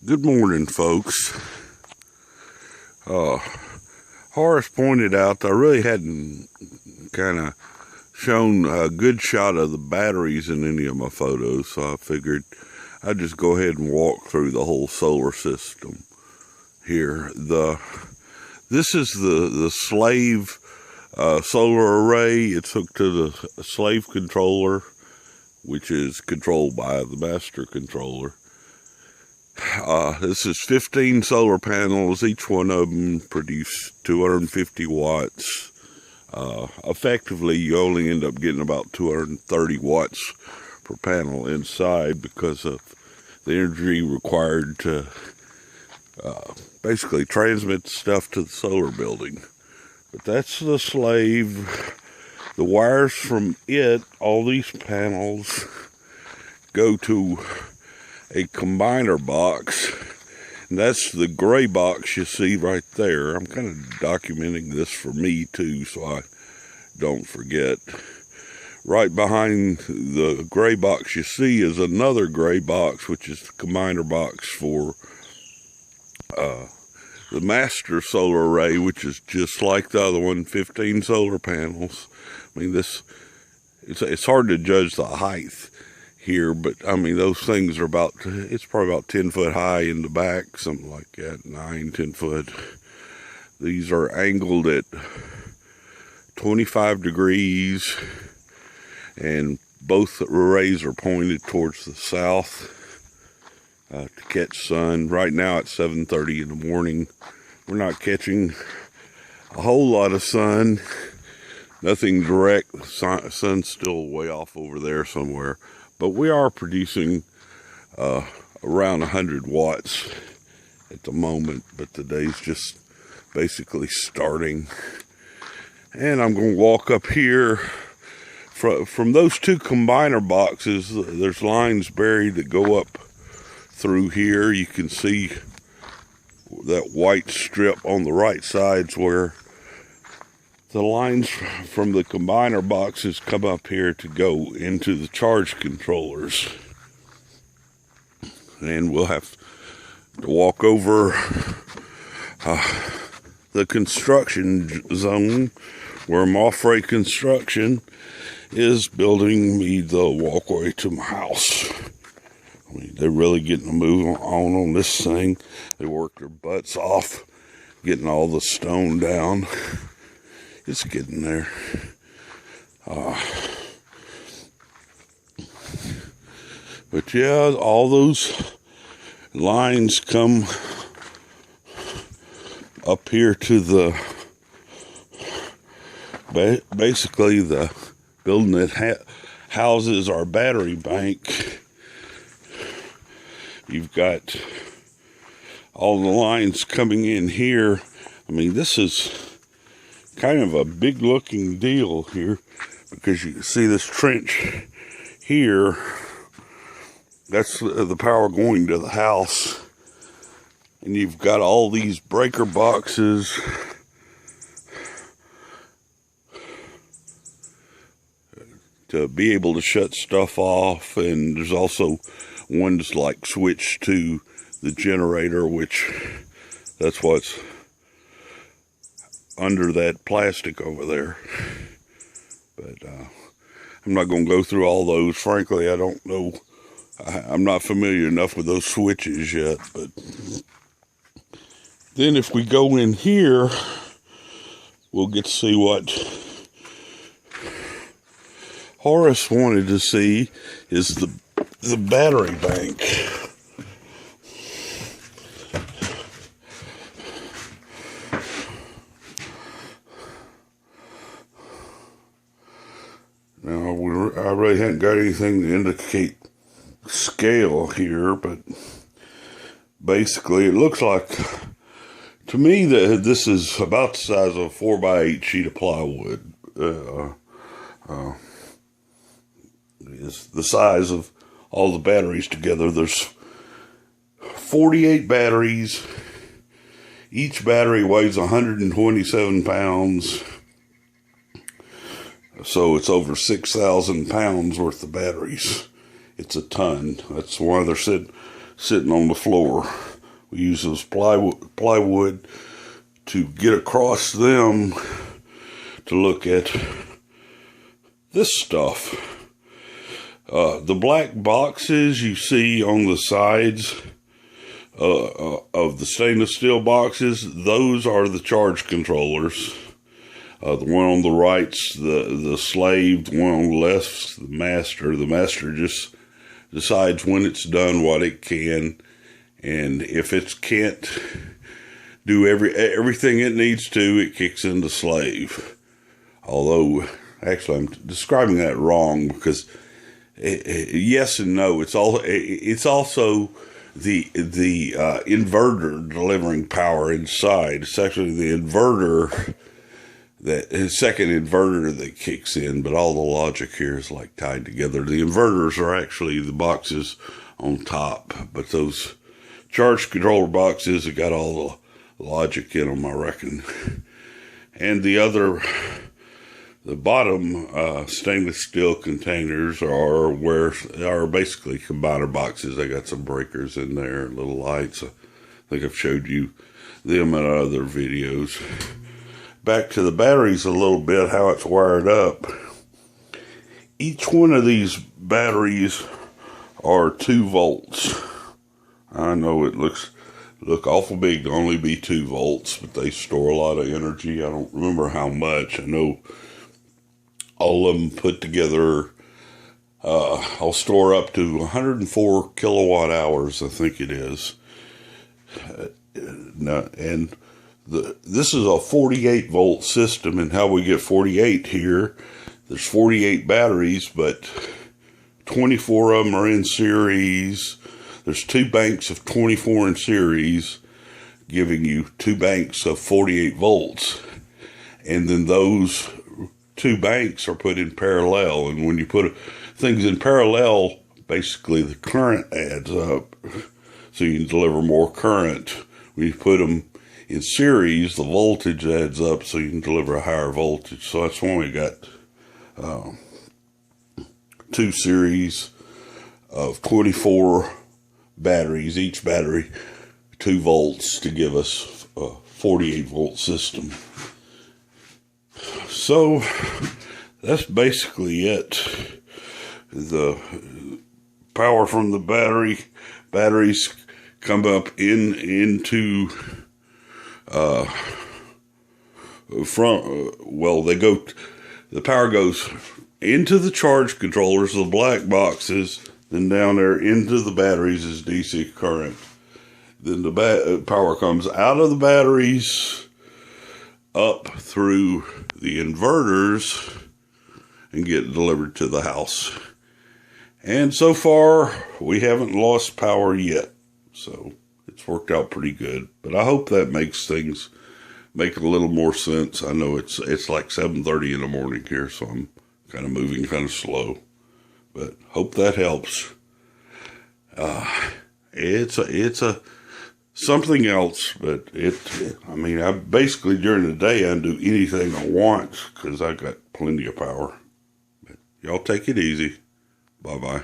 Good morning, folks. Horace pointed out I really hadn't kind of shown a good shot of the batteries in any of my photos, so I figured I'd just go ahead and walk through the whole solar system here. This is the slave solar array. It's hooked to the slave controller, which is controlled by the master controller. This is 15 solar panels. Each one of them produce 250 watts. Effectively, you only end up getting about 230 watts per panel inside because of the energy required to basically transmit stuff to the solar building. But that's the slave. The wires from it, all these panels, go to a combiner box, and that's the gray box you see right there. I'm kind of documenting this for me too, so I don't forget. Right behind the gray box you see is another gray box, which is the combiner box for the master solar array, which is just like the other one, 15 solar panels. I mean, it's hard to judge the height here, but I mean, those things are it's probably about 10 foot high in the back, something like that, 9-10 foot. These are angled at 25 degrees, and both arrays are pointed towards the south to catch sun. Right now it's 7:30 in the morning. We're not catching a whole lot of sun, nothing direct. The sun's still way off over there somewhere. But we are producing around 100 watts at the moment, but the day's just basically starting. And I'm going to walk up here. From those two combiner boxes, there's lines buried that go up through here. You can see that white strip on the right side's where the lines from the combiner boxes come up here to go into the charge controllers. And we'll have to walk over the construction zone where Moffray Construction is building me the walkway to my house. I mean, they're really getting a move on this thing. They work their butts off getting all the stone down. It's getting there. But yeah, all those lines come up here to basically the building that houses our battery bank. You've got all the lines coming in here. I mean, this is kind of a big looking deal here, because you can see this trench here. That's the power going to the house, and you've got all these breaker boxes to be able to shut stuff off, and there's also one that's like switched to the generator, which that's what's under that plastic over there. But I'm not going to go through all those. Frankly, I don't know. I'm not familiar enough with those switches yet. But then if we go in here, we'll get to see what Horace wanted to see, is the battery bank. Now, I really haven't got anything to indicate scale here, but basically it looks like, to me, that this is about the size of a 4x8 sheet of plywood. Is the size of all the batteries together. There's 48 batteries. Each battery weighs 127 pounds. So it's over 6,000 pounds worth of batteries. It's a ton. That's why sitting on the floor. We use those plywood to get across them to look at this stuff. The black boxes you see on the sides of the stainless steel boxes, those are the charge controllers. The one on the right's the slave, the one on the left's the master. The master just decides when it's done what it can, and if it can't do everything it needs to, it kicks into slave. Although, actually, I'm describing that wrong, because yes and no. It's also the inverter delivering power inside. It's actually the inverter, that second inverter that kicks in, but all the logic here is like tied together. The inverters are actually the boxes on top, but those charge controller boxes have got all the logic in them, I reckon. And the bottom stainless steel containers are basically combiner boxes. They got some breakers in there, little lights. I think I've showed you them in other videos. Back to the batteries a little bit, how it's wired up. Each one of these batteries are 2 volts. I know it look awful big to only be 2 volts, but they store a lot of energy. I don't remember how much. I know all of them put together, I'll store up to 104 kilowatt hours, I think it is. This is a 48 volt system, and how we get 48 here, there's 48 batteries, but 24 of them are in series. There's 2 banks of 24 in series, giving you 2 banks of 48 volts. And then those 2 banks are put in parallel. And when you put things in parallel, basically the current adds up, so you can deliver more current. When you put them in series, the voltage adds up, so you can deliver a higher voltage. So that's when we got 2 series of 24 batteries, each battery 2 volts, to give us a 48 volt system. So that's basically it. The power from the batteries come up into the power goes into the charge controllers, the black boxes, then down there into the batteries is DC current. Then the power comes out of the batteries up through the inverters and get delivered to the house. And so far, we haven't lost power yet. So it's worked out pretty good. But I hope that makes things make a little more sense. I know it's like 7:30 in the morning here, so I'm kind of moving kind of slow. But hope that helps. It's a something else, but I basically during the day I do anything I want because I got plenty of power. But y'all take it easy. Bye-bye.